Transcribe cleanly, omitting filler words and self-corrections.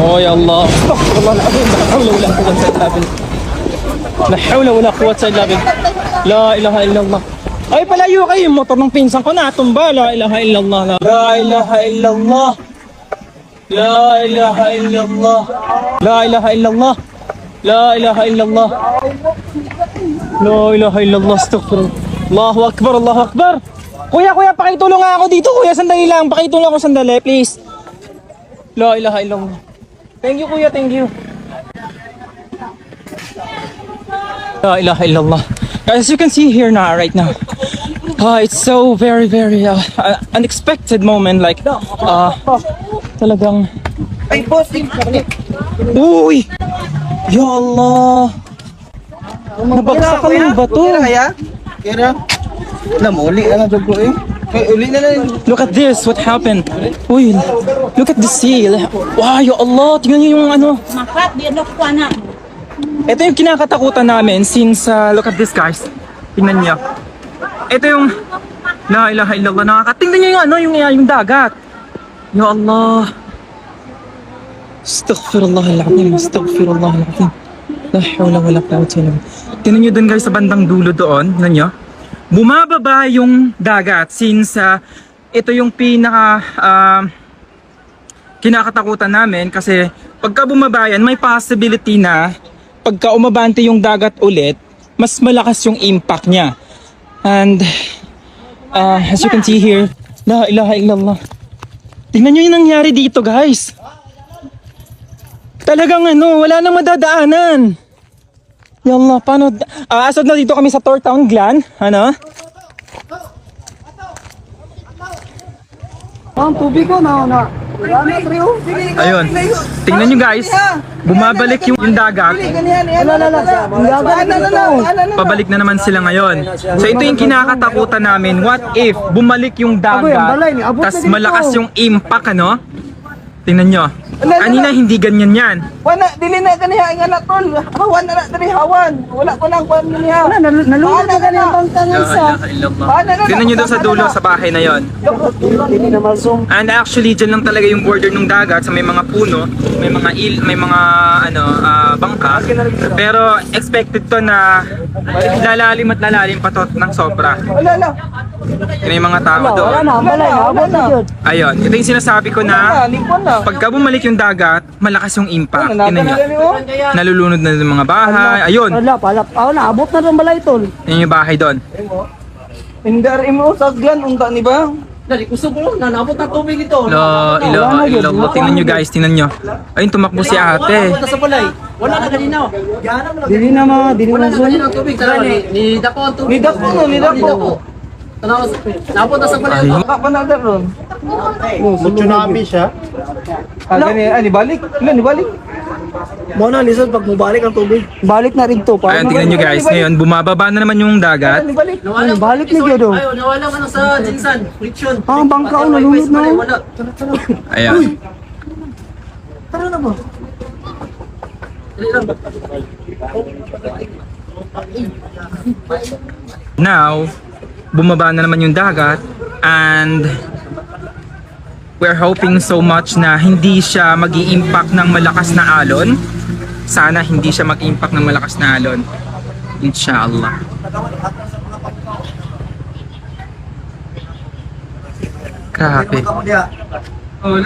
Oh ya Allah. Astaghfirullah al-azim. La hawla wala quwwata illa billah. La ilaha illallah. Ay, palayo kayo. Yung motor ng pinsan ko natumba. La ilaha illallah. La ilaha illallah. La ilaha illallah. La ilaha illallah. La ilaha illallah. La ilaha illallah. Astaghfirullah. Allahu akbar, Allahu akbar. Kuya, pakitulong nga ako dito. Kuya, sandali lang. Pakitulong ako sandali, please. La ilaha illallah. Thank you, kuya. Thank you. La ilaha illallah. As you can see here now, right now, it's so very unexpected moment. Like, talagang. Ay, posting. Uy! Ya Allah! Nabagsak ka ng bato. Kira. Namuli na lang ko eh. Uli na lang. Look at this, what happened? Uy, look at the sea. Wow, ya Allah, tingnan niyo yung ano. Makat, di ano ko na. Ito yung kinakatakutan namin since, look at this guys. Tingnan niyo. Ito yung, la ilaha illallah, nakakatingnan niyo yung ano, yung dagat. Ya Allah. Astaghfirullahaladzim, astaghfirullahaladzim. La hawla wala quwwata illa billah. Tingnan niyo dun guys sa bandang dulo doon, tingnan niyo. Bumababa yung dagat since ito yung kinakatakutan namin kasi pagka bumaba yan, may possibility na pagka umabante yung dagat ulit, mas malakas yung impact niya. And as you can see here, la ilaha illallah. Tingnan nyo yung nangyari dito guys. Talagang ano, wala nang madadaanan. Ya Allah, paano? Asad na dito kami sa Tortown Glen. Ano? Ang tubig ko na. Ayun. Tingnan nyo guys. Bumabalik yung dagat. Pabalik na naman sila ngayon. So ito yung kinakatakutan namin. What if bumalik yung dagat, tas malakas yung impact, ano? Tingnan nyo. Kanina hindi ganyan yan. Wala, dili na kaniya nga na tol. Hawan na dali hawan. Wala ko nang kwan niya. Nalunod na kaniya bangtangan sa. Tingnan nyo daw sa dulo sa bahay na yon. And actually dyan lang talaga yung border ng dagat sa may mga puno, may mga bangka. Pero expected to na lalalim at lalalim pa to ng sobra. Wala. Yun yung mga tao doon. Ayun, ito yung sinasabi ko na pagka bumalik yung dagat, malakas yung impact. Tingnan nyo. Nalulunod na yung mga bahay. Ayun. Naabot na ng balay tol. Yun yung bahay doon. Indar imo sa glan unta ni ba? Dali usog mo na naabot na tubig ito. La ilaha illallah. Tingnan nyo guys, tingnan nyo. Ayun, tumakbo si ate. Sa balay. Wala na kanina. Dili na Wala na kanina ang tubig. Ni Dapo ang tubig. Ni Dapo. Naabot na sa balay. Baka pa na daron. Tsunami siya. Ni balik. Ni balik. Mo na lisod pag mubalik ang tubig. Balik na rin to. Ayun, tingnan nyo guys. Ngayon, bumababa na naman yung dagat. Ni balik. Balik na yun. Ayaw, nawala man sa Jinsan. Friction. Ang bangka o nalunod na. Wala. Ayan. Tara na ba? Now, bumaba na naman yung dagat and we're hoping so much na hindi siya mag-i-impact ng malakas na alon. Sana hindi siya mag-impact ng malakas na alon. Inshallah. Grabe. Oh,